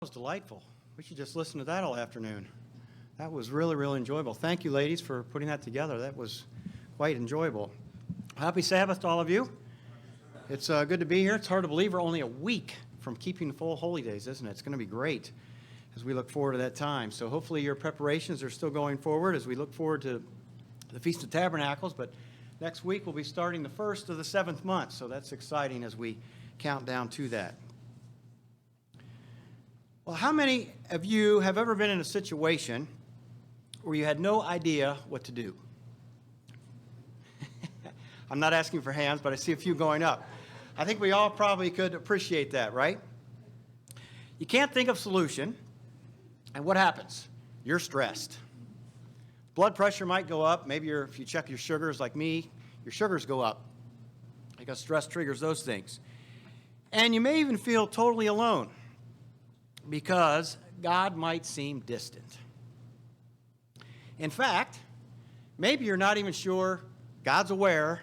Was delightful. We should just listen to that all afternoon. That was really, really enjoyable. Thank you, ladies, for putting that together. That was quite enjoyable. Happy Sabbath to all of you. It's good to be here. It's hard to believe we're only a week from keeping the full holy days, isn't it? It's going to be great as we look forward to that time. So hopefully your preparations are still going forward as we look forward to the Feast of Tabernacles. But next week we'll be starting the first of the 7th month. So that's exciting as we count down to that. Well, how many of you have ever been in a situation where you had no idea what to do? I'm not asking for hands, but I see a few going up. I think we all probably could appreciate that, right? You can't think of solution, and what happens? You're stressed. Blood pressure might go up. Maybe if you check your sugars like me, your sugars go up because stress triggers those things. And you may even feel totally alone, because God might seem distant. In fact, maybe you're not even sure God's aware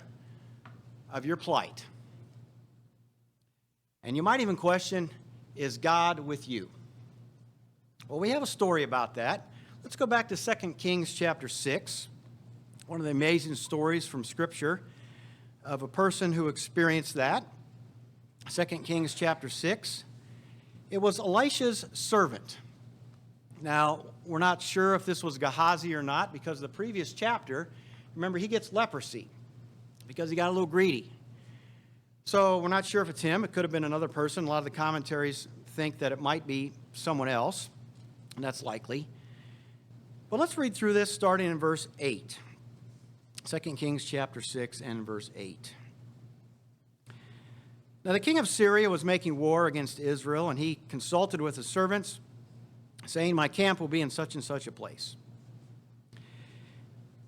of your plight. And you might even question, is God with you? Well, we have a story about that. Let's go back to 2 Kings chapter 6, one of the amazing stories from Scripture of a person who experienced that. 2 Kings chapter 6. It was Elisha's servant. Now, we're not sure if this was Gehazi or not, because the previous chapter, remember, he gets leprosy because he got a little greedy. So we're not sure if it's him. It could have been another person. A lot of the commentaries think that it might be someone else, and that's likely. But let's read through this starting in verse 8. 2 Kings chapter 6 and verse 8. Now the king of Syria was making war against Israel, and he consulted with his servants, saying, my camp will be in such and such a place.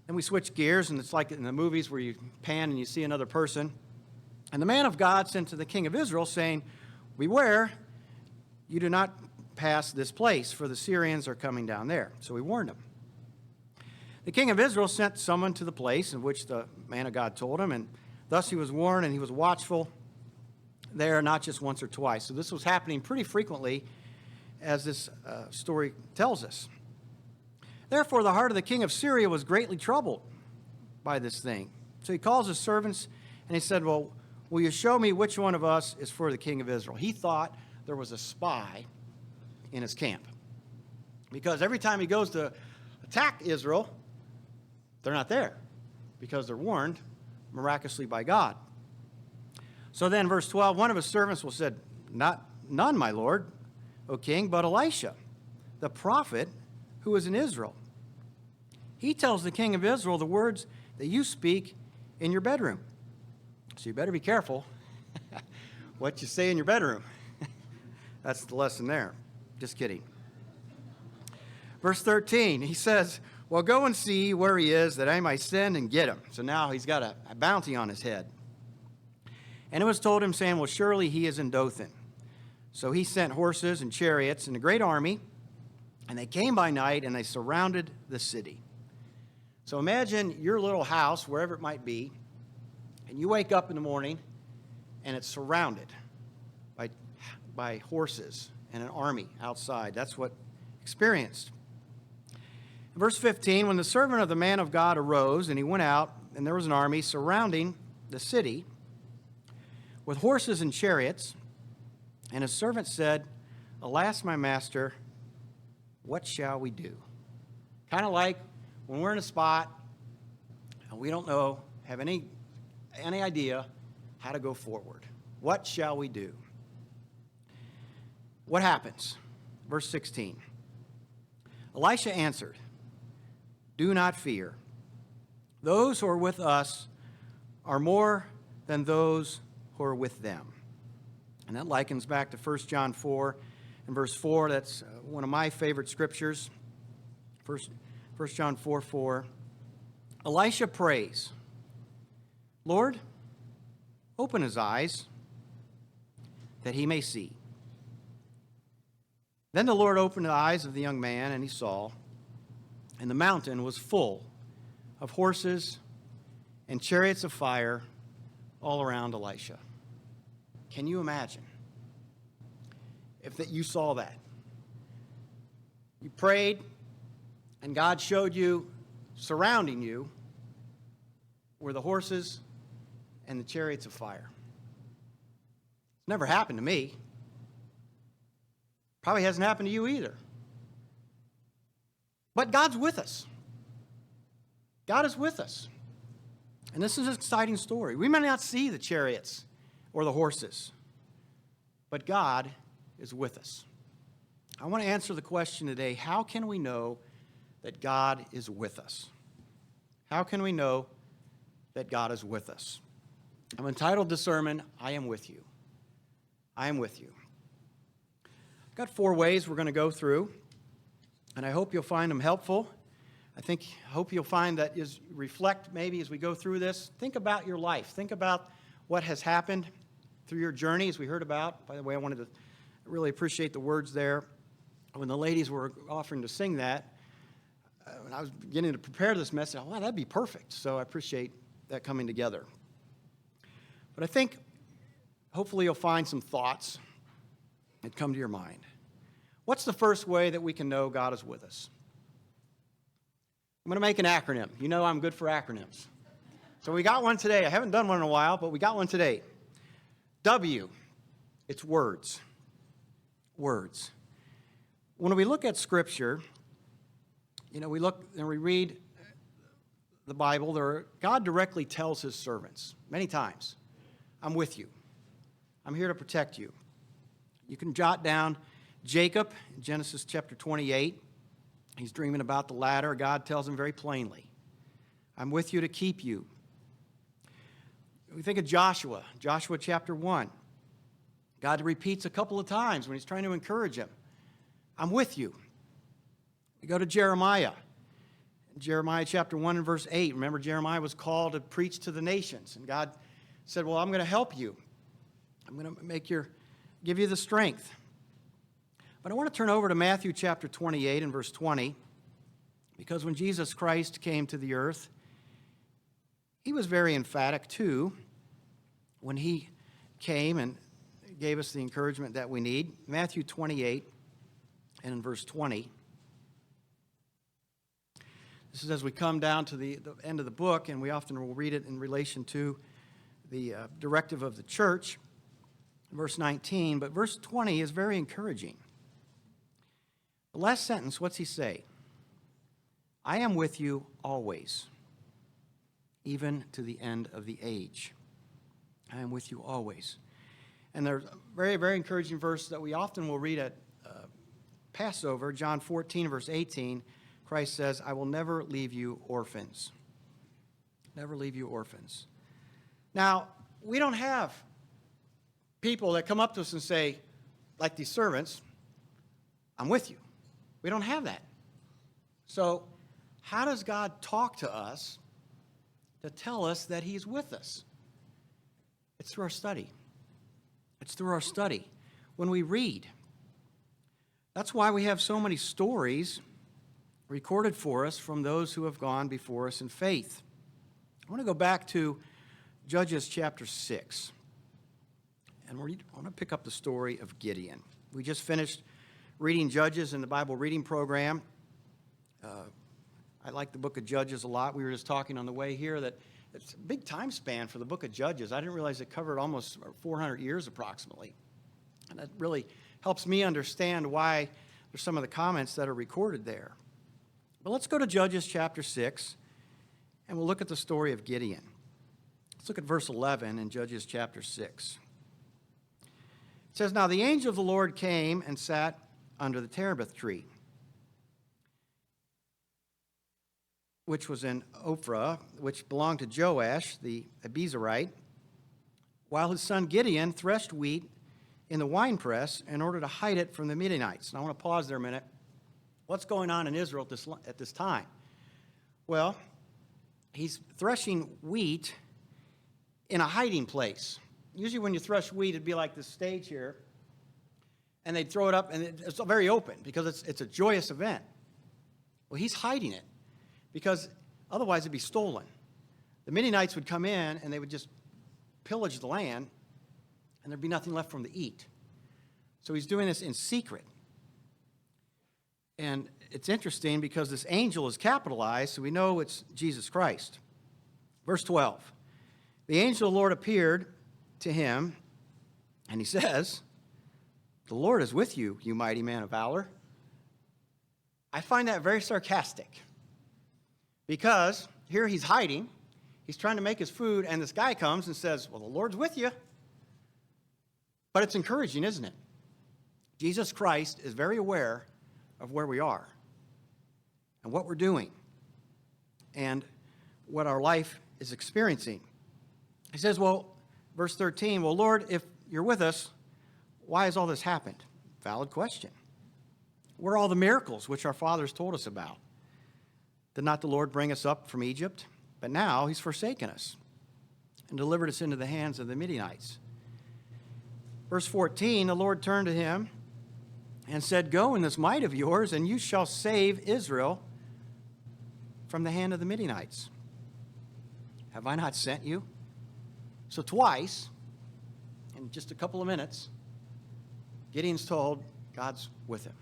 Then we switch gears, and it's like in the movies where you pan and you see another person. And the man of God sent to the king of Israel, saying, beware, you do not pass this place, for the Syrians are coming down there. So he warned him. The king of Israel sent someone to the place in which the man of God told him, and thus he was warned, and he was watchful there, not just once or twice. So this was happening pretty frequently, as this story tells us. Therefore, the heart of the king of Syria was greatly troubled by this thing. So he calls his servants, and he said, well, will you show me which one of us is for the king of Israel? He thought there was a spy in his camp, because every time he goes to attack Israel, they're not there, because they're warned miraculously by God. So then, verse 12, one of his servants will said, none, my lord, O king, but Elisha, the prophet who is in Israel. He tells the king of Israel the words that you speak in your bedroom. So you better be careful what you say in your bedroom. That's the lesson there. Just kidding. Verse 13, he says, well, go and see where he is, that I might send and get him. So now he's got a bounty on his head. And it was told him, saying, well, surely he is in Dothan. So he sent horses and chariots and a great army, and they came by night, and they surrounded the city. So imagine your little house, wherever it might be, and you wake up in the morning, and it's surrounded by horses and an army outside. That's what experienced. In verse 15, when the servant of the man of God arose, and he went out, and there was an army surrounding the city with horses and chariots, and his servant said, alas, my master, what shall we do? Kind of like when we're in a spot and we don't have any idea how to go forward. What shall we do? What happens? Verse 16. Elisha answered, do not fear. Those who are with us are more than those who are with them. And that likens back to 1 John 4 and verse 4. That's one of my favorite scriptures. 1 John 4:4. Elisha prays, Lord, open his eyes that he may see. Then the Lord opened the eyes of the young man, and he saw, and the mountain was full of horses and chariots of fire all around Elisha. Can you imagine if that you saw that? You prayed, and God showed you, surrounding you, were the horses and the chariots of fire. It's never happened to me. Probably hasn't happened to you either. But God's with us. God is with us. And this is an exciting story. We may not see the chariots or the horses, but God is with us. I want to answer the question today, how can we know that God is with us? How can we know that God is with us? I'm entitled this sermon, I Am With You. I am with you. I've got 4 ways we're going to go through, and I hope you'll find them helpful. I hope you'll find that as you reflect maybe as we go through this, think about your life. Think about what has happened through your journey, as we heard about. By the way, I wanted to really appreciate the words there. When the ladies were offering to sing that, when I was beginning to prepare this message, wow, that'd be perfect. So I appreciate that coming together. But I think hopefully you'll find some thoughts that come to your mind. What's the first way that we can know God is with us? I'm going to make an acronym. You know I'm good for acronyms. So we got one today. I haven't done one in a while, but we got one today. W, it's words. Words. When we look at Scripture, we look and we read the Bible, God directly tells his servants many times, I'm with you. I'm here to protect you. You can jot down Jacob in Genesis chapter 28. He's dreaming about the ladder. God tells him very plainly, I'm with you to keep you. We think of Joshua chapter 1. God repeats a couple of times when he's trying to encourage him, I'm with you. We go to Jeremiah chapter 1 and verse 8. Remember, Jeremiah was called to preach to the nations. And God said, well, I'm going to help you. I'm going to give you the strength. But I want to turn over to Matthew chapter 28 and verse 20, because when Jesus Christ came to the earth, he was very emphatic too when he came and gave us the encouragement that we need. Matthew 28 and in verse 20. This is as we come down to the end of the book, and we often will read it in relation to the directive of the church, verse 19. But verse 20 is very encouraging. The last sentence, what's he say? I am with you always, even to the end of the age. I am with you always. And there's a very, very encouraging verse that we often will read at Passover, John 14, verse 18. Christ says, I will never leave you orphans. Never leave you orphans. Now, we don't have people that come up to us and say, like these servants, I'm with you. We don't have that. So how does God talk to us to tell us that he's with us? It's through our study. It's through our study. When we read. That's why we have so many stories recorded for us from those who have gone before us in faith. I want to go back to Judges chapter 6. And I want to pick up the story of Gideon. We just finished reading Judges in the Bible reading program. I like the book of Judges a lot. We were just talking on the way here that it's a big time span for the book of Judges. I didn't realize it covered almost 400 years approximately. And that really helps me understand why there's some of the comments that are recorded there. But let's go to Judges chapter 6, and we'll look at the story of Gideon. Let's look at verse 11 in Judges chapter 6. It says, Now the angel of the Lord came and sat under the terebinth tree, which was in Ophrah, which belonged to Joash, the Abiezrite, while his son Gideon threshed wheat in the winepress in order to hide it from the Midianites. Now I want to pause there a minute. What's going on in Israel at this time? Well, he's threshing wheat in a hiding place. Usually when you thresh wheat, it'd be like this stage here, and they'd throw it up, and it's very open because it's a joyous event. Well, he's hiding it because otherwise it'd be stolen. The Midianites would come in, and they would just pillage the land, and there'd be nothing left for them to eat. So he's doing this in secret. And it's interesting because this angel is capitalized, so we know it's Jesus Christ. Verse 12. The angel of the Lord appeared to him, and he says, "The Lord is with you, you mighty man of valor." I find that very sarcastic because here he's hiding. He's trying to make his food, and this guy comes and says, "Well, the Lord's with you." But it's encouraging, isn't it? Jesus Christ is very aware of where we are and what we're doing and what our life is experiencing. He says, well, verse 13, "Well, Lord, if you're with us, why has all this happened?" Valid question. Where are all the miracles which our fathers told us about? Did not the Lord bring us up from Egypt? But now he's forsaken us and delivered us into the hands of the Midianites. Verse 14, the Lord turned to him and said, "Go in this might of yours, and you shall save Israel from the hand of the Midianites. Have I not sent you?" So twice, in just a couple of minutes, Gideon's told God's with him.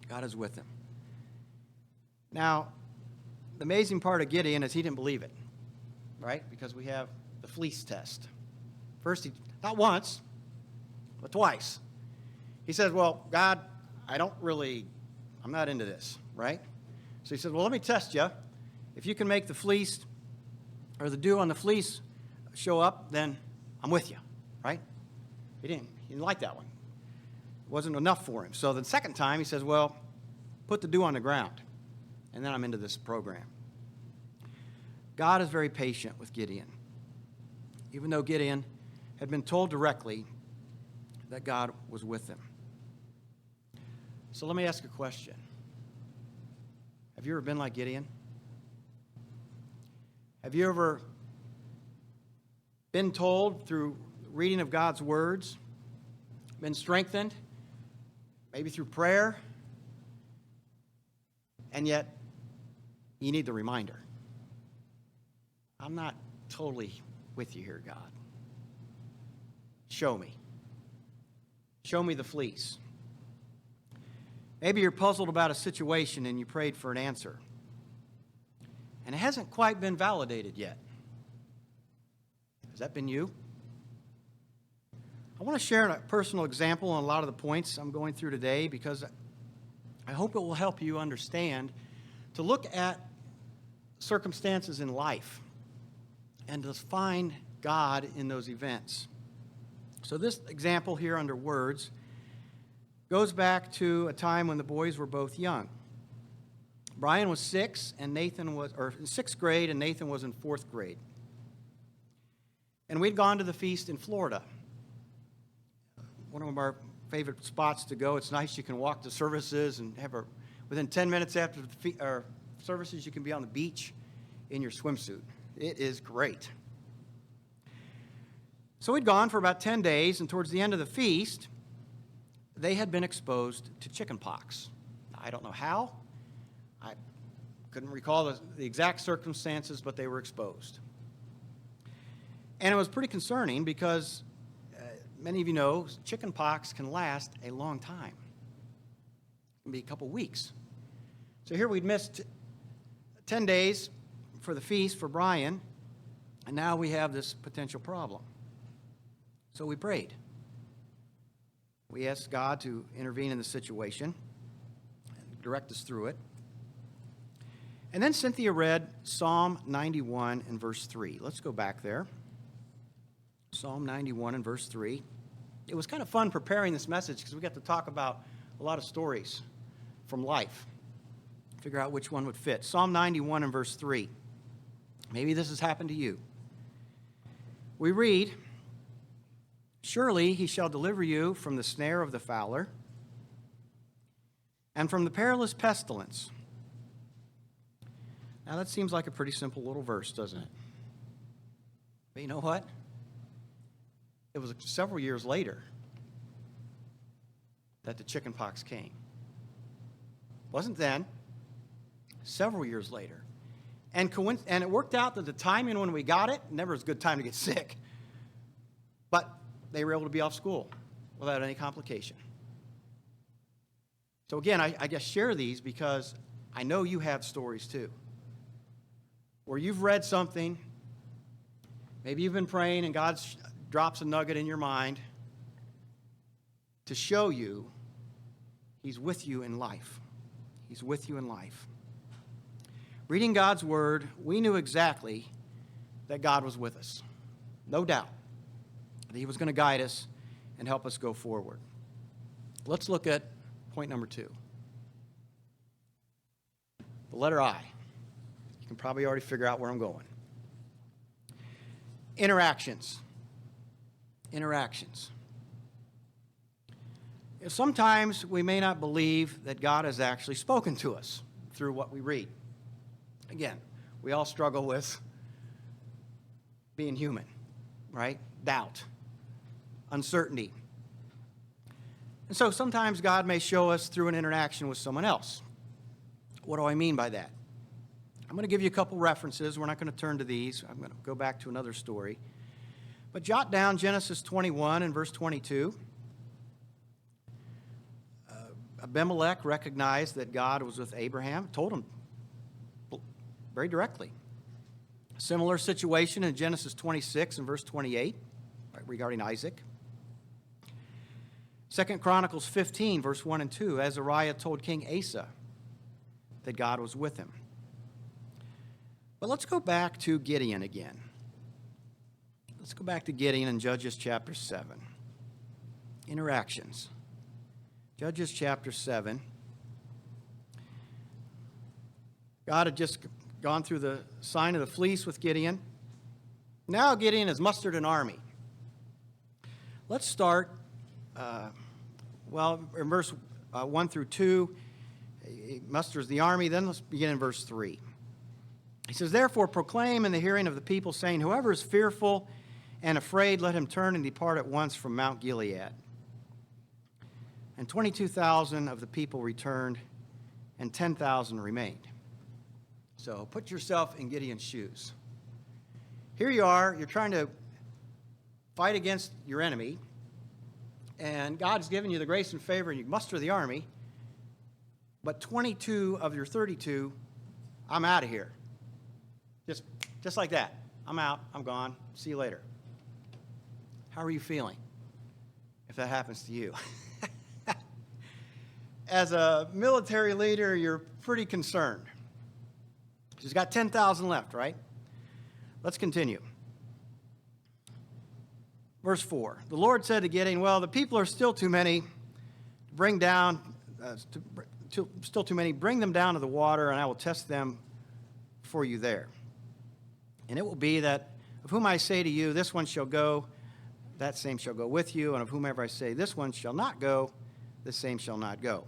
God is with him. Now, the amazing part of Gideon is he didn't believe it, right? Because we have the fleece test. First, not once, but twice. He says, "Well, God, I'm not into this," right? So he says, "Well, let me test you. If you can make the fleece or the dew on the fleece show up, then I'm with you," right? He didn't like that one. It wasn't enough for him. So the second time he says, "Well, put the dew on the ground, and then I'm into this program." God is very patient with Gideon, even though Gideon had been told directly that God was with him. So let me ask a question. Have you ever been like Gideon? Have you ever been told through reading of God's words, been strengthened, maybe through prayer, and yet you need the reminder? I'm not totally with you here, God. Show me. Show me the fleece. Maybe you're puzzled about a situation and you prayed for an answer, and it hasn't quite been validated yet. Has that been you? I want to share a personal example on a lot of the points I'm going through today because I hope it will help you understand to look at circumstances in life and to find God in those events. So this example here under words goes back to a time when the boys were both young. Brian was 6 and Nathan was in 6th grade, and Nathan was in 4th grade. And we'd gone to the feast in Florida. One of our favorite spots to go. It's nice. You can walk to services and within 10 minutes after the services, you can be on the beach in your swimsuit. It is great. So we'd gone for about 10 days, and towards the end of the feast, they had been exposed to chicken pox. I don't know how. I couldn't recall the exact circumstances, but they were exposed. And it was pretty concerning because many of you know chicken pox can last a long time. It can be a couple weeks. So here we'd missed 10 days for the feast for Brian, and now we have this potential problem. So we prayed. We asked God to intervene in the situation and direct us through it. And then Cynthia read Psalm 91 and verse 3. Let's go back there. Psalm 91 and verse 3. It was kind of fun preparing this message because we got to talk about a lot of stories from life. Figure out which one would fit. Psalm 91 and verse 3. Maybe this has happened to you. We read, "Surely he shall deliver you from the snare of the fowler and from the perilous pestilence." Now that seems like a pretty simple little verse, doesn't it? But you know what? It was several years later that the chicken pox came. Wasn't then, several years later. And it worked out that the timing when we got it, never was a good time to get sick. But they were able to be off school without any complication. So again, I guess share these because I know you have stories too, where you've read something, maybe you've been praying and God drops a nugget in your mind to show you He's with you in life. He's with you in life. Reading God's Word, we knew exactly that God was with us. No doubt that He was going to guide us and help us go forward. Let's look at point number 2. The letter I. You can probably already figure out where I'm going. Interactions. Interactions. Sometimes we may not believe that God has actually spoken to us through what we read. Again, we all struggle with being human, right? Doubt, uncertainty. And so sometimes God may show us through an interaction with someone else. What do I mean by that? I'm going to give you a couple references. We're not going to turn to these. I'm going to go back to another story. But jot down Genesis 21 and verse 22. Abimelech recognized that God was with Abraham, told him very directly. A similar situation in Genesis 26 and verse 28 regarding Isaac. 2 Chronicles 15, verse 1 and 2, Azariah told King Asa that God was with him. But let's go back to Gideon again. Let's go back to Gideon in Judges chapter 7. Interactions. Judges chapter 7. God had just gone through the sign of the fleece with Gideon. Now Gideon has mustered an army. Let's start, in verse 1 through 2, he musters the army. Then let's begin in verse 3. He says, "Therefore proclaim in the hearing of the people, saying, whoever is fearful and afraid, let him turn and depart at once from Mount Gilead. And 22,000 of the people returned, and 10,000 remained." So put yourself in Gideon's shoes. Here you are, you're trying to fight against your enemy, and God's given you the grace and favor, and you muster the army, but 22 of your 32, I'm out of here. Just like that. I'm out, I'm gone, see you later. How are you feeling if that happens to you? As a military leader, you're pretty concerned. She's got 10,000 left, right? Let's continue. Verse 4. The Lord said to Gideon, well, the people are still too many. Bring down, still too many. Bring them down to the water, and I will test them for you there. And it will be that of whom I say to you, this one shall go, that same shall go with you. And of whomever I say, this one shall not go, the same shall not go.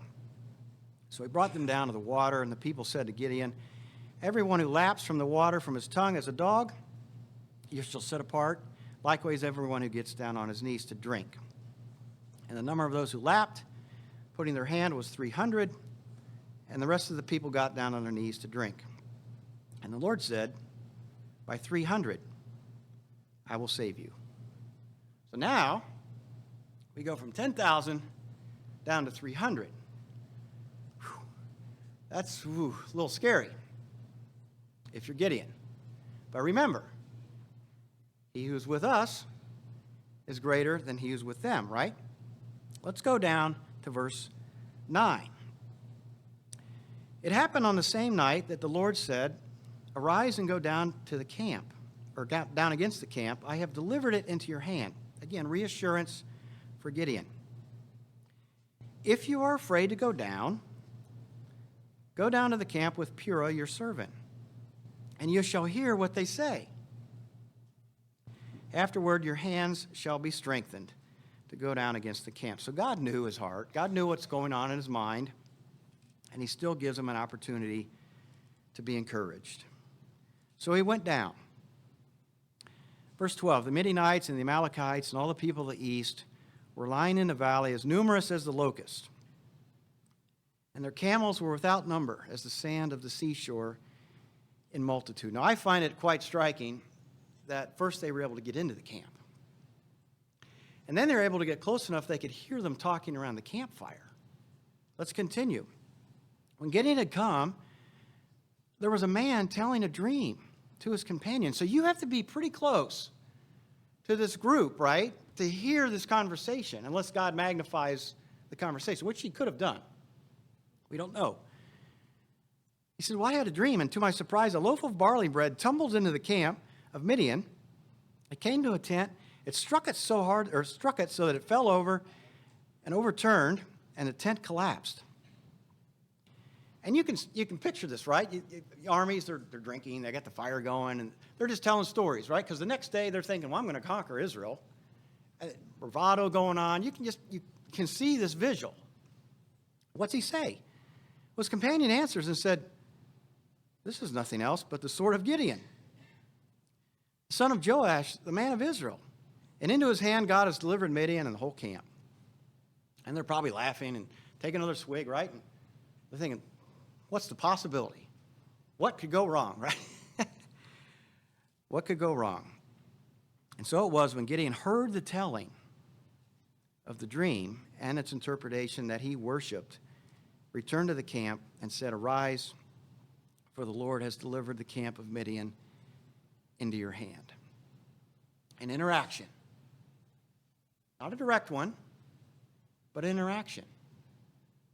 So he brought them down to the water, and the people said to Gideon, everyone who laps from the water from his tongue as a dog, you shall set apart. Likewise, everyone who gets down on his knees to drink. And the number of those who lapped, putting their hand, was 300, and the rest of the people got down on their knees to drink. And the Lord said, by 300, I will save you. So now, we go from 10,000 down to 300. That's a little scary if you're Gideon. But remember, he who's with us is greater than he who's with them, right? Let's go down to verse 9. It happened on the same night that the Lord said, arise and go down to the camp, or down against the camp. I have delivered it into your hand. Again, reassurance for Gideon. If you are afraid to go down to the camp with Purah, your servant, and you shall hear what they say. Afterward, your hands shall be strengthened to go down against the camp. So God knew his heart. God knew what's going on in his mind, and he still gives him an opportunity to be encouraged. So he went down. Verse 12, the Midianites and the Amalekites and all the people of the east were lying in the valley as numerous as the locust. And their camels were without number as the sand of the seashore in multitude. Now, I find it quite striking that first they were able to get into the camp. And then they were able to get close enough they could hear them talking around the campfire. Let's continue. When Gideon had come, there was a man telling a dream to his companion. So you have to be pretty close to this group, right, to hear this conversation, unless God magnifies the conversation, which he could have done. We don't know. He said, well, I had a dream, and to my surprise, a loaf of barley bread tumbled into the camp of Midian. It came to a tent. It struck it so that it fell over and overturned, and the tent collapsed. And you can picture this, right? The armies, they're drinking, they got the fire going, and they're just telling stories, right? Because the next day they're thinking, well, I'm going to conquer Israel. Bravado going on. You can see this visual. What's he say? Well, his companion answers and said, this is nothing else but the sword of Gideon, the son of Joash, the man of Israel. And into his hand God has delivered Midian and the whole camp. And they're probably laughing and taking another swig, right? And they're thinking, what's the possibility? What could go wrong, right? What could go wrong? And so it was when Gideon heard the telling of the dream and its interpretation that he worshiped, returned to the camp and said, arise, for the Lord has delivered the camp of Midian into your hand. An interaction. Not a direct one, but interaction.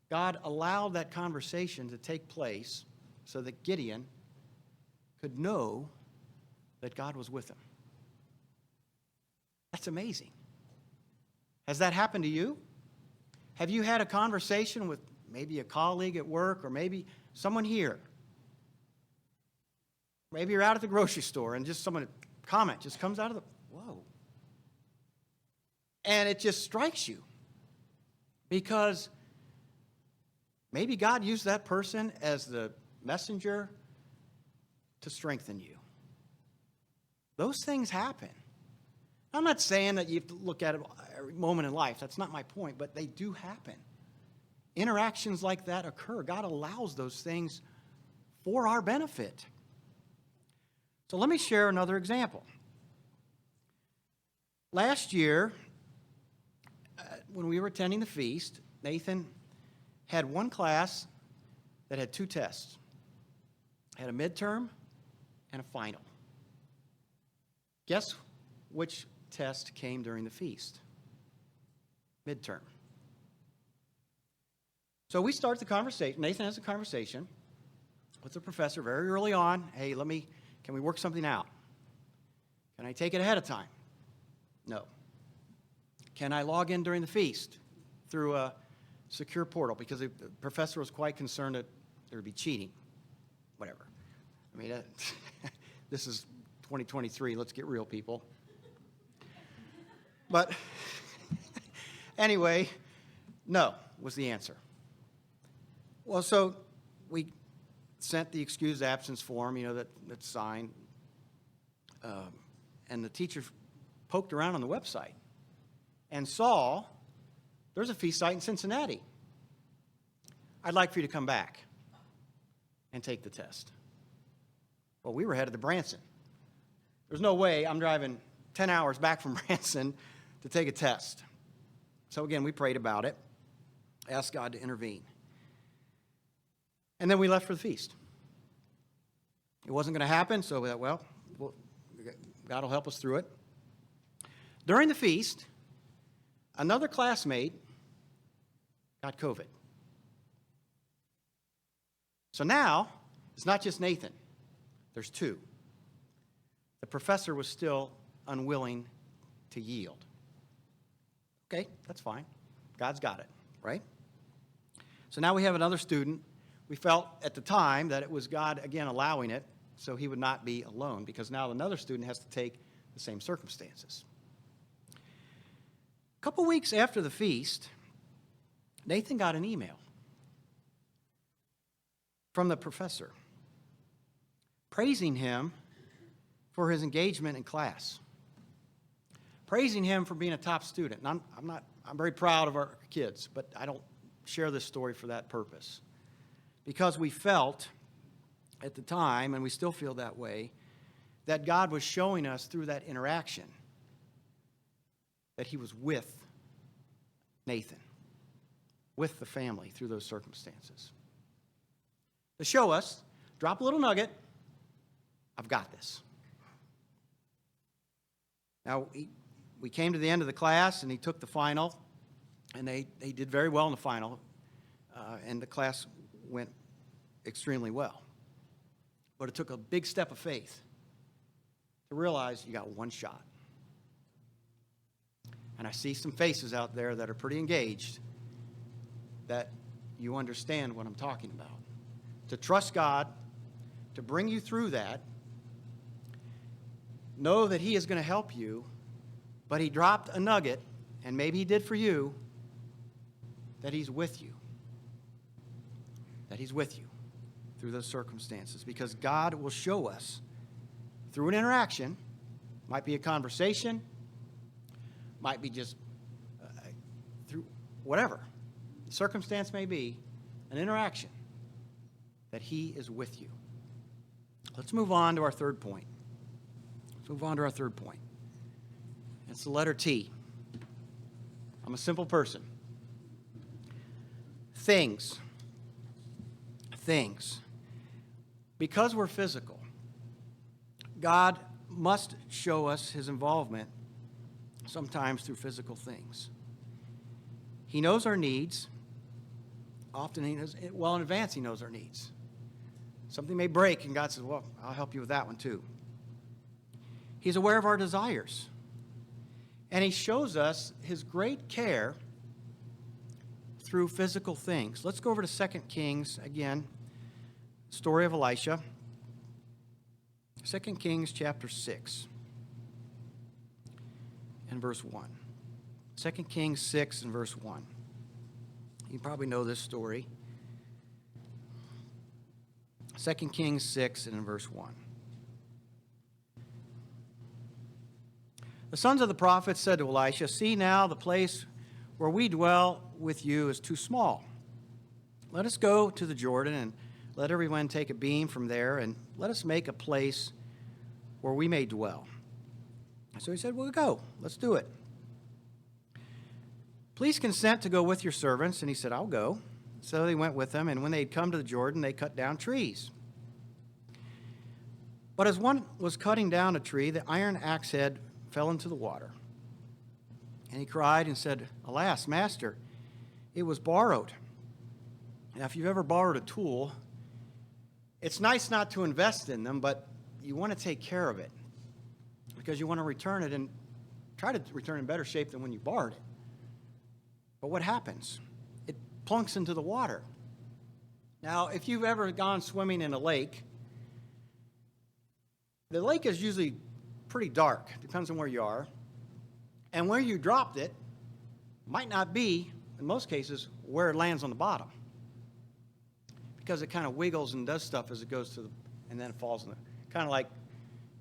God allowed that conversation to take place so that Gideon could know that God was with him. That's amazing. Has that happened to you? Have you had a conversation with maybe a colleague at work or maybe someone here? Maybe you're out at the grocery store and just someone comment just comes out of the, whoa. And it just strikes you because maybe God used that person as the messenger to strengthen you. Those things happen. I'm not saying that you have to look at it every moment in life. That's not my point, but they do happen. Interactions like that occur. God allows those things for our benefit. So let me share another example. Last year, when we were attending the feast, Nathan had one class that had two tests. It had a midterm and a final. Guess which test came during the feast? Midterm. So we start the conversation. Nathan has a conversation with the professor very early on. Hey, can we work something out? Can I take it ahead of time? No. Can I log in during the feast through a secure portal? Because the professor was quite concerned that there would be cheating. Whatever. I mean, this is 2023. Let's get real, people. But anyway, no was the answer. Well, so we sent the excused absence form, that's signed. And the teacher poked around on the website and saw there's a feast site in Cincinnati. I'd like for you to come back and take the test. Well, we were headed to Branson. There's no way I'm driving 10 hours back from Branson to take a test. So again, we prayed about it, asked God to intervene. And then we left for the feast. It wasn't going to happen, so we thought, well, God will help us through it. During the feast, another classmate got COVID. So now, it's not just Nathan. There's two. The professor was still unwilling to yield. Okay, that's fine. God's got it, right? So now we have another student. We felt at the time that it was God, again, allowing it so he would not be alone, because now another student has to take the same circumstances. A couple weeks after the feast, Nathan got an email from the professor praising him for his engagement in class, praising him for being a top student. And I'm very proud of our kids, but I don't share this story for that purpose. Because we felt at the time, and we still feel that way, that God was showing us through that interaction that he was with Nathan, with the family through those circumstances. To show us, drop a little nugget, I've got this. Now, we came to the end of the class, and he took the final, and they did very well in the final, and the class went extremely well. But it took a big step of faith to realize you got one shot. And I see some faces out there that are pretty engaged, that you understand what I'm talking about. To trust God, to bring you through that, know that He is going to help you, but He dropped a nugget, and maybe He did for you, that He's with you. That He's with you through those circumstances, because God will show us through an interaction, might be a conversation, might be just through whatever the circumstance may be, an interaction, that He is with you. Let's move on to our third point. It's the letter T. I'm a simple person. Things. Because we're physical, God must show us His involvement sometimes through physical things. He knows our needs. Often He knows, well in advance He knows our needs. Something may break, and God says, well, I'll help you with that one too. He's aware of our desires. And He shows us His great care through physical things. Let's go over to 2 Kings again, story of Elisha. 2 Kings chapter 6 and verse 1. 2 Kings 6 and verse 1. You probably know this story. 2 Kings 6 and in verse 1. The sons of the prophets said to Elisha, see now the place where we dwell with you is too small. Let us go to the Jordan and let everyone take a beam from there, and let us make a place where we may dwell. So he said, well, go. Let's do it. Please consent to go with your servants. And he said, I'll go. So they went with him, and when they had come to the Jordan, they cut down trees. But as one was cutting down a tree, the iron axe head fell into the water. And he cried and said, alas, master, it was borrowed. Now, if you've ever borrowed a tool, it's nice not to invest in them, but you want to take care of it because you want to return it and try to return it in better shape than when you borrowed it. But what happens? It plunks into the water. Now, if you've ever gone swimming in a lake, the lake is usually pretty dark. Depends on where you are. And where you dropped it might not be, in most cases, where it lands on the bottom. Because it kind of wiggles and does stuff as it goes to the, and then it falls in the, kind of like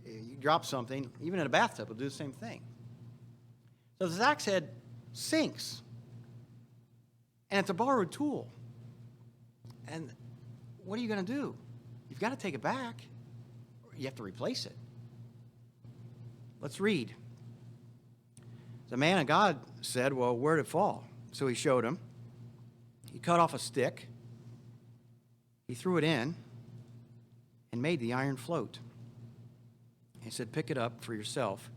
you drop something, even in a bathtub, it'll do the same thing. So the axe head sinks. And it's a borrowed tool. And what are you going to do? You've got to take it back. Or you have to replace it. Let's read. The man of God said, well, where did it fall? So he showed him. He cut off a stick. He threw it in and made the iron float. He said, pick it up for yourself.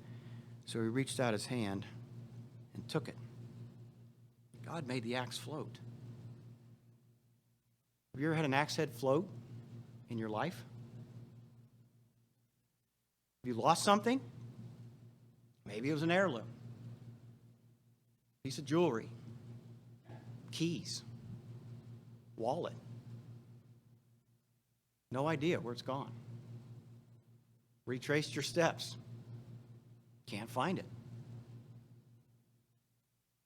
So he reached out his hand and took it. God made the axe float. Have you ever had an axe head float in your life? Have you lost something? Maybe it was an heirloom. Piece of jewelry. Keys. Wallet. No idea where it's gone. Retraced your steps. Can't find it.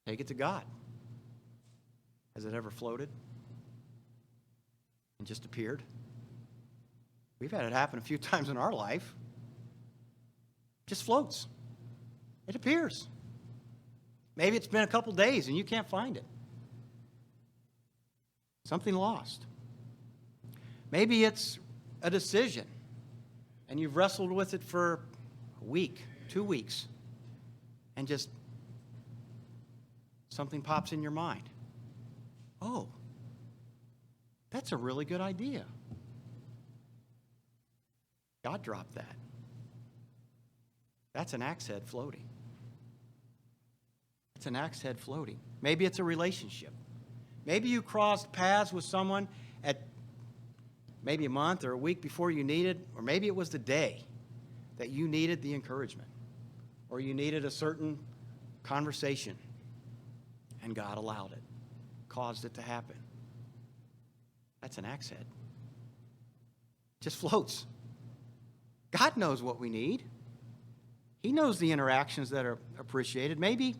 Take it to God. Has it ever floated and just appeared? We've had it happen a few times in our life. Just floats. It appears. Maybe it's been a couple days and you can't find it. Something lost. Maybe it's a decision and you've wrestled with it for a week, 2 weeks, and just something pops in your mind. oh, that's a really good idea. God dropped that. That's an axe head floating. It's an axe head floating. Maybe it's a relationship. Maybe you crossed paths with someone at maybe a month or a week before you needed, or maybe it was the day that you needed the encouragement, or you needed a certain conversation, and God allowed it, caused it to happen. That's an axe head. Just floats. God knows what we need. He knows the interactions that are appreciated. Maybe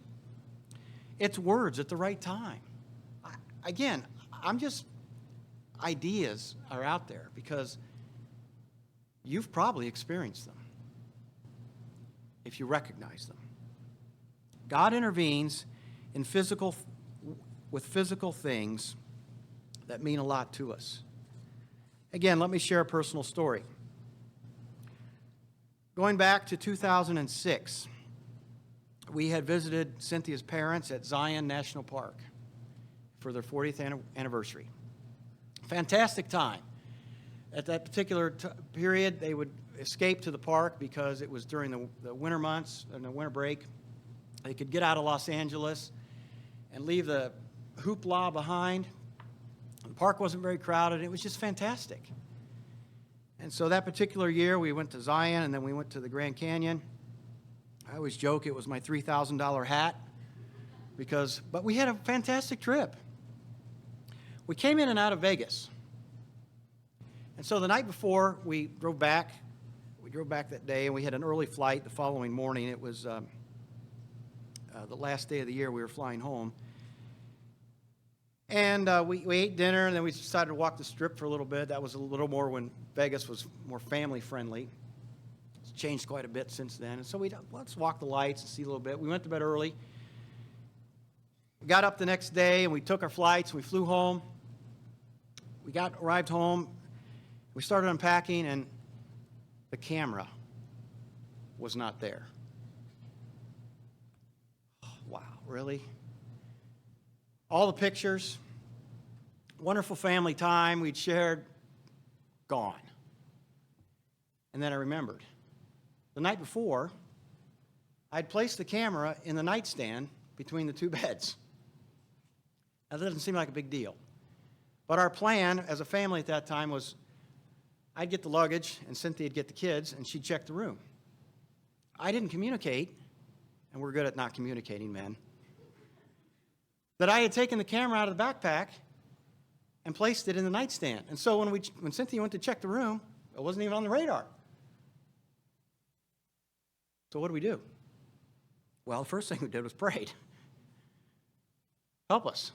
it's words at the right time. Ideas are out there because you've probably experienced them if you recognize them. God intervenes with physical things that mean a lot to us. Again, let me share a personal story. Going back to 2006, we had visited Cynthia's parents at Zion National Park for their 40th anniversary. Fantastic time. At that particular period, they would escape to the park because it was during the winter months and the winter break. They could get out of Los Angeles and leave the hoopla behind. The park wasn't very crowded. It was just fantastic. And so that particular year, we went to Zion, and then we went to the Grand Canyon. I always joke it was my $3,000 hat, but we had a fantastic trip. We came in and out of Vegas. And so the night before, we drove back. We drove back that day, and we had an early flight the following morning. It was the last day of the year we were flying home. And we ate dinner, and then we decided to walk the Strip for a little bit. That was a little more when Vegas was more family-friendly. It's changed quite a bit since then. And so let's walk the lights and see a little bit. We went to bed early. We got up the next day, and we took our flights, and we flew home. We arrived home. We started unpacking, and the camera was not there. Oh, wow, really? All the pictures, wonderful family time we'd shared, gone. And then I remembered. The night before, I'd placed the camera in the nightstand between the two beds. Now, that doesn't seem like a big deal. But our plan as a family at that time was I'd get the luggage, and Cynthia'd get the kids, and she'd check the room. I didn't communicate, and we're good at not communicating, men, that I had taken the camera out of the backpack and placed it in the nightstand. And so when Cynthia went to check the room, it wasn't even on the radar. So what do we do? Well, the first thing we did was prayed. Help us.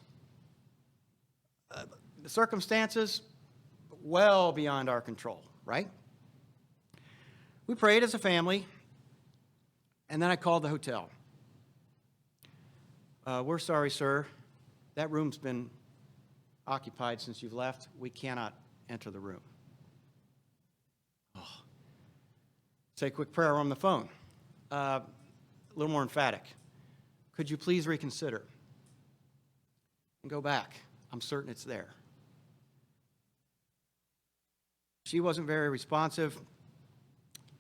The circumstances, well beyond our control, right? We prayed as a family, and then I called the hotel. We're sorry, sir. That room's been occupied since you've left. We cannot enter the room. Oh. Say a quick prayer on the phone. A little more emphatic. Could you please reconsider? And go back. I'm certain it's there. She wasn't very responsive.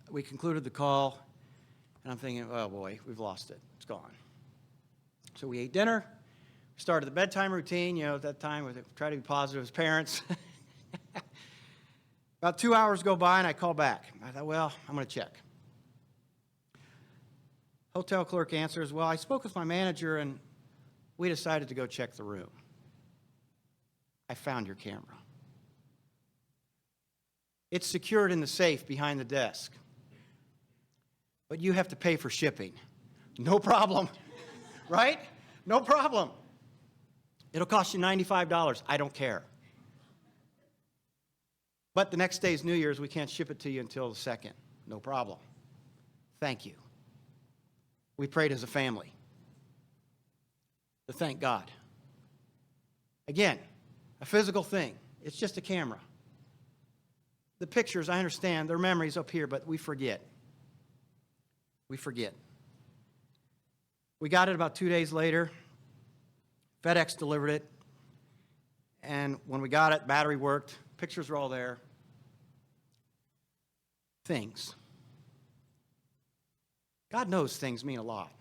We concluded the call, and I'm thinking, oh boy, we've lost it. It's gone. So we ate dinner, started the bedtime routine. At that time, we try to be positive as parents. About 2 hours go by, and I call back. I thought, well, I'm going to check. Hotel clerk answers, well, I spoke with my manager, and we decided to go check the room. I found your camera. It's secured in the safe behind the desk. But you have to pay for shipping. No problem. Right? No problem. It'll cost you $95. I don't care. But the next day is New Year's. We can't ship it to you until the 2nd. No problem. Thank you. We prayed as a family to thank God. Again, a physical thing. It's just a camera. The pictures, I understand, they're memories up here, but we forget. We forget. We got it about 2 days later. FedEx delivered it. And when we got it, battery worked, pictures were all there. Things. God knows things mean a lot.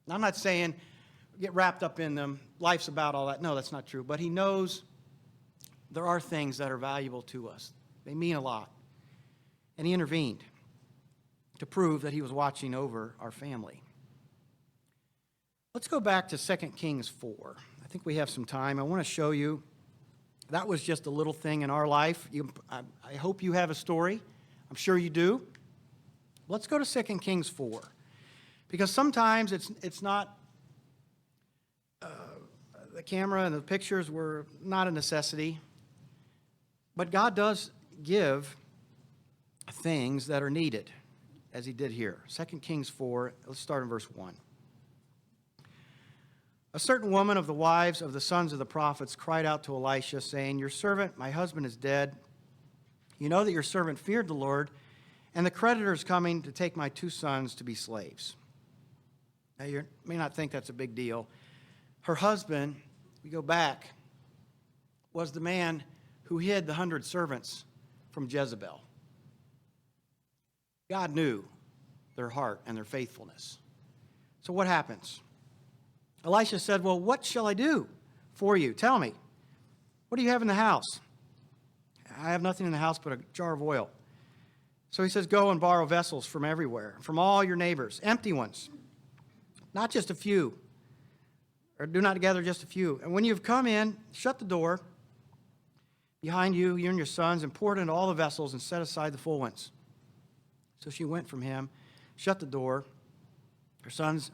And I'm not saying get wrapped up in them. Life's about all that. No, that's not true. But he knows there are things that are valuable to us. They mean a lot. And he intervened to prove that he was watching over our family. Let's go back to 2 Kings 4. I think we have some time. I want to show you. That was just a little thing in our life. I hope you have a story. I'm sure you do. Let's go to 2 Kings 4. Because sometimes it's not, the camera and the pictures were not a necessity. But God does give things that are needed, as he did here. 2 Kings 4, let's start in verse 1. A certain woman of the wives of the sons of the prophets cried out to Elisha, saying, "Your servant, my husband, is dead. You know that your servant feared the Lord, and the creditor is coming to take my 2 sons to be slaves." Now, you may not think that's a big deal. Her husband, we go back, was the man who hid the 100 servants from Jezebel. God knew their heart and their faithfulness. So what happens? Elisha said, "Well, what shall I do for you? Tell me. What do you have in the house?" "I have nothing in the house but a jar of oil." So he says, "Go and borrow vessels from everywhere, from all your neighbors, empty ones, not just a few, or do not gather just a few. And when you've come in, shut the door behind you, you and your sons, and pour it into all the vessels and set aside the full ones." So she went from him, shut the door. Her sons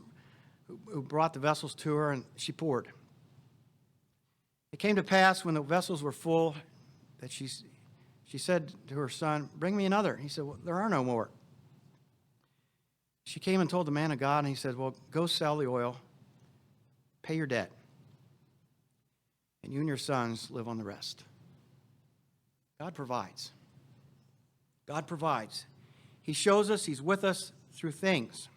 who brought the vessels to her, and she poured. It came to pass when the vessels were full that she said to her son, "Bring me another." He said, "Well, there are no more." She came and told the man of God, and he said, "Well, go sell the oil, pay your debt, and you and your sons live on the rest." God provides. God provides. He shows us he's with us through things.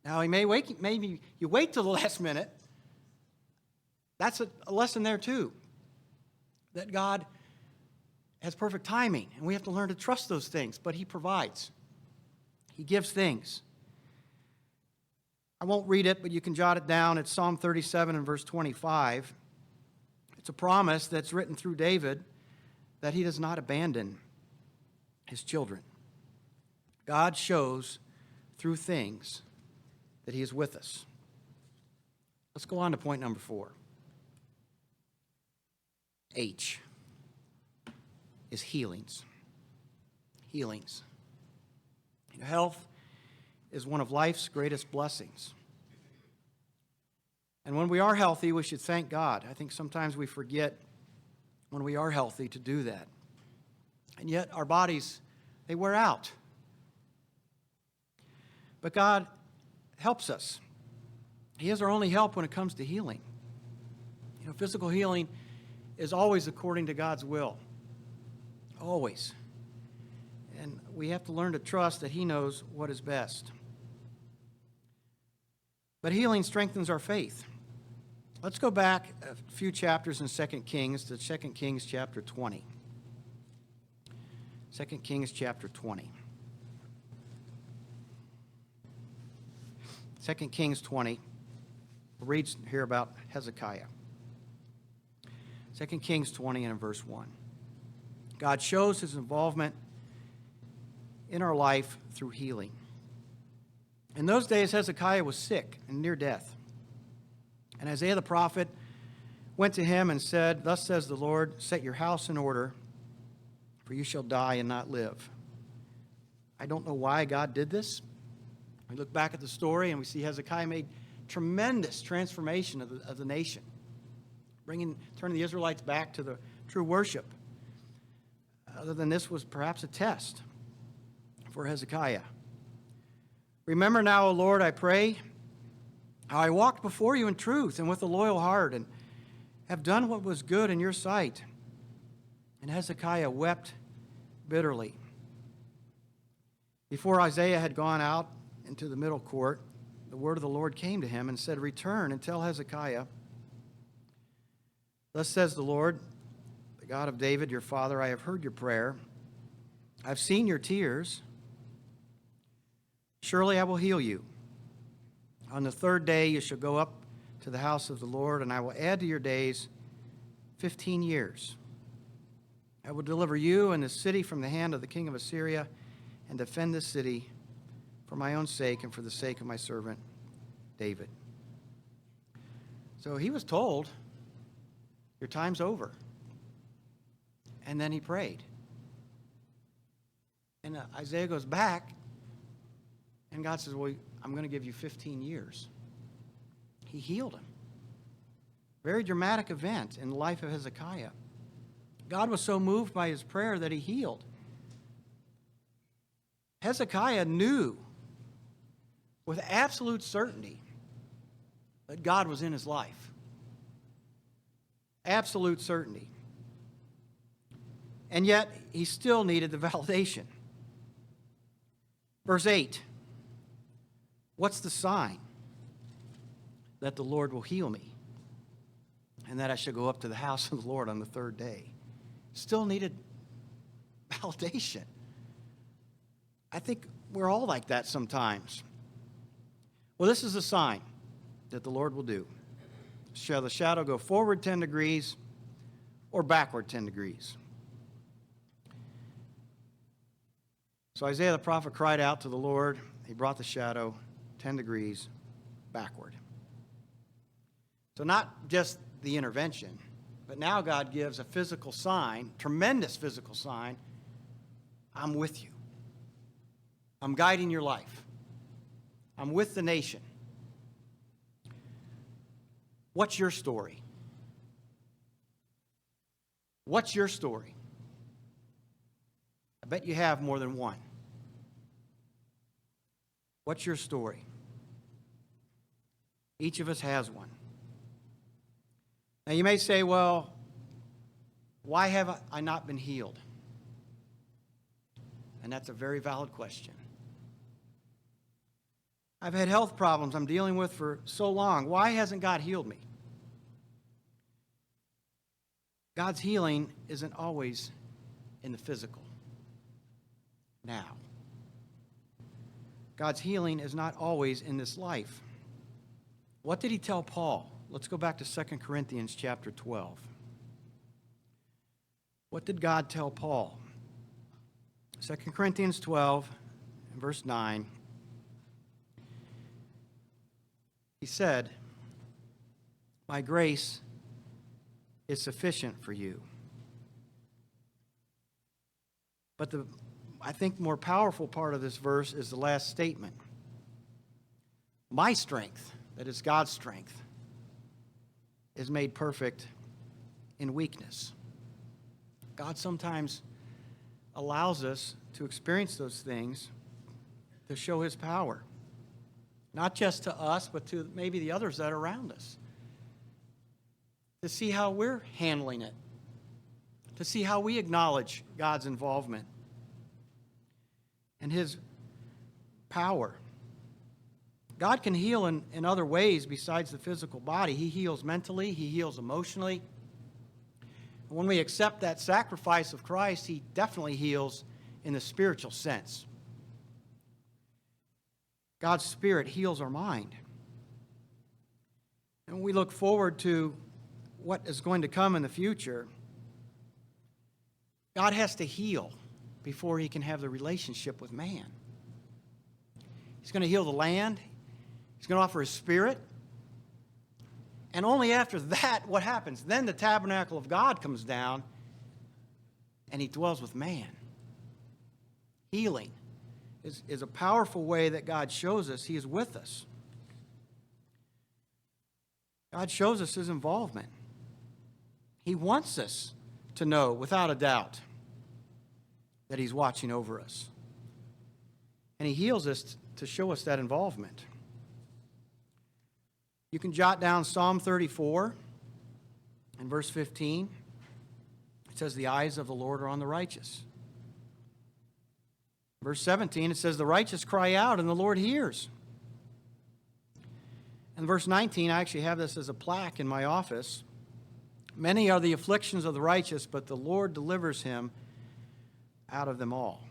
Now, maybe you wait till the last minute. That's a lesson there, too, that God has perfect timing, and we have to learn to trust those things, but he provides. He gives things. I won't read it, but you can jot it down. It's Psalm 37 and verse 25. It's a promise that's written through David that he does not abandon his children. God shows through things that he is with us. Let's go on to point number 4. H is healings. Healings. Health is one of life's greatest blessings. And when we are healthy, we should thank God. I think sometimes we forget when we are healthy to do that. And yet our bodies, they wear out. But God helps us. He is our only help when it comes to healing. You know, physical healing is always according to God's will. Always. And we have to learn to trust that he knows what is best. But healing strengthens our faith. Let's go back a few chapters in 2 Kings to 2 Kings chapter 20. 2 Kings chapter 20. 2 Kings 20. We'll read here about Hezekiah. 2 Kings 20 and in verse 1. God shows his involvement in our life through healing. In those days, Hezekiah was sick and near death. And Isaiah the prophet went to him and said, "Thus says the Lord, set your house in order, for you shall die and not live." I don't know why God did this. We look back at the story and we see Hezekiah made tremendous transformation of the nation, turning the Israelites back to the true worship. Other than this was perhaps a test for Hezekiah. "Remember now, O Lord, I pray, how I walked before you in truth and with a loyal heart, and have done what was good in your sight." And Hezekiah wept bitterly. Before Isaiah had gone out into the middle court, the word of the Lord came to him and said, "Return and tell Hezekiah, Thus says the Lord, the God of David, your father, I have heard your prayer. I've seen your tears. Surely I will heal you. On the third day you shall go up to the house of the Lord, and I will add to your days 15 years. I will deliver you and the city from the hand of the king of Assyria, and defend this city for my own sake and for the sake of my servant David. So he was told, your time's over. And then he prayed. And Isaiah goes back, and God says, well, I'm going to give you 15 years. He healed him. Very dramatic event in the life of Hezekiah. God was so moved by his prayer that he healed. Hezekiah knew with absolute certainty that God was in his life. Absolute certainty. And yet, he still needed the validation. Verse 8. What's the sign that the Lord will heal me and that I shall go up to the house of the Lord on the third day? Still needed validation. I think we're all like that sometimes. Well, this is a sign that the Lord will do. Shall the shadow go forward 10 degrees or backward 10 degrees? So Isaiah the prophet cried out to the Lord. He brought the shadow 10 degrees backward. So not just the intervention, but now God gives a physical sign, tremendous physical sign. I'm with you. I'm guiding your life. I'm with the nation. What's your story? What's your story? I bet you have more than one. What's your story? Each of us has one. Now you may say, well, why have I not been healed? And that's a very valid question. I've had health problems I'm dealing with for so long. Why hasn't God healed me? God's healing isn't always in the physical. Now, God's healing is not always in this life. What did he tell Paul? Let's go back to 2 Corinthians chapter 12. What did God tell Paul? 2 Corinthians 12, verse 9. He said, my grace is sufficient for you. But I think more powerful part of this verse is the last statement. My strength, that is God's strength, is made perfect in weakness. God sometimes allows us to experience those things to show his power. Not just to us, but to maybe the others that are around us. To see how we're handling it. To see how we acknowledge God's involvement and his power. God can heal in other ways besides the physical body. He heals mentally. He heals emotionally. And when we accept that sacrifice of Christ, he definitely heals in the spiritual sense. God's Spirit heals our mind. And when we look forward to what is going to come in the future, God has to heal before he can have the relationship with man. He's going to heal the land. He's going to offer his Spirit. And only after that, what happens? Then the tabernacle of God comes down and he dwells with man. Healing is a powerful way that God shows us he is with us. God shows us his involvement. He wants us to know without a doubt that he's watching over us. And he heals us to show us that involvement. You can jot down Psalm 34 and verse 15. It says, the eyes of the Lord are on the righteous. Verse 17, it says, the righteous cry out and the Lord hears. And verse 19, I actually have this as a plaque in my office. Many are the afflictions of the righteous, but the Lord delivers him out of them all.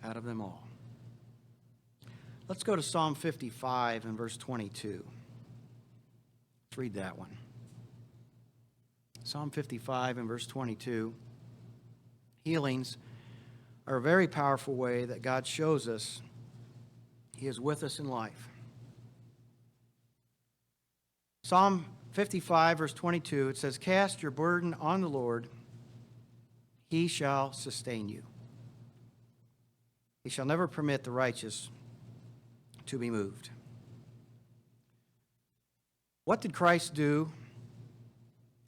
Out of them all. Let's go to Psalm 55 and verse 22. Let's read that one. Psalm 55 and verse 22. Healings are a very powerful way that God shows us He is with us in life. Psalm 55, verse 22, it says, "Cast your burden on the Lord, He shall sustain you. He shall never permit the righteous to be moved." What did Christ do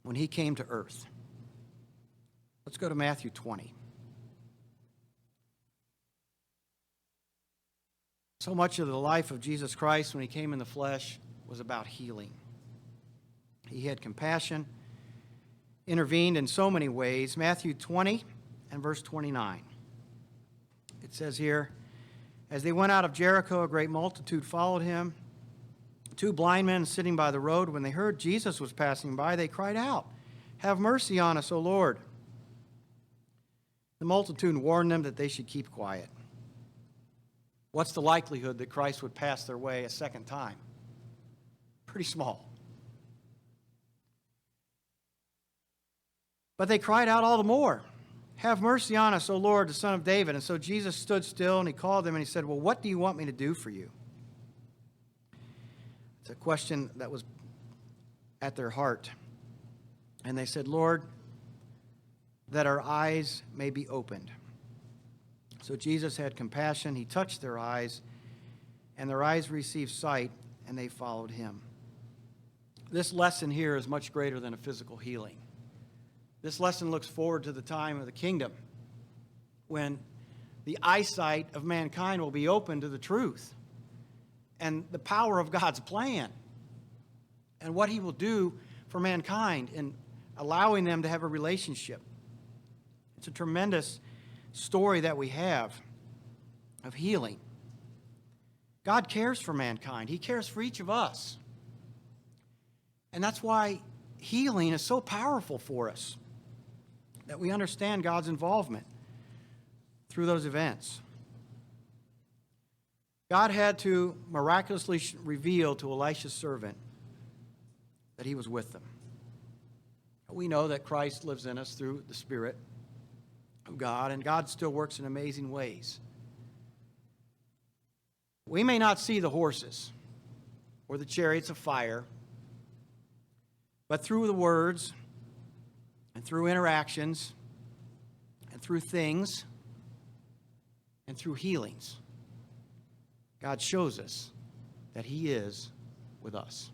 when He came to earth? Let's go to Matthew 20. So much of the life of Jesus Christ when He came in the flesh was about healing. He had compassion, intervened in so many ways. Matthew 20 and verse 29. It says here, "As they went out of Jericho, a great multitude followed Him. Two blind men sitting by the road, when they heard Jesus was passing by, they cried out, 'Have mercy on us, O Lord.' The multitude warned them that they should keep quiet." What's the likelihood that Christ would pass their way a second time? Pretty small. But they cried out all the more, "Have mercy on us, O Lord, the Son of David." And so Jesus stood still and He called them and He said, "Well, what do you want me to do for you?" It's a question that was at their heart. And they said, "Lord, that our eyes may be opened." So Jesus had compassion. He touched their eyes, and their eyes received sight, and they followed Him. This lesson here is much greater than a physical healing. This lesson looks forward to the time of the kingdom when the eyesight of mankind will be open to the truth and the power of God's plan and what He will do for mankind in allowing them to have a relationship. It's a tremendous story that we have of healing. God cares for mankind. He cares for each of us. And that's why healing is so powerful for us, that we understand God's involvement through those events. God had to miraculously reveal to Elisha's servant that He was with them. We know that Christ lives in us through the Spirit of God, and God still works in amazing ways. We may not see the horses or the chariots of fire, but through the words and through interactions and through things and through healings, God shows us that He is with us.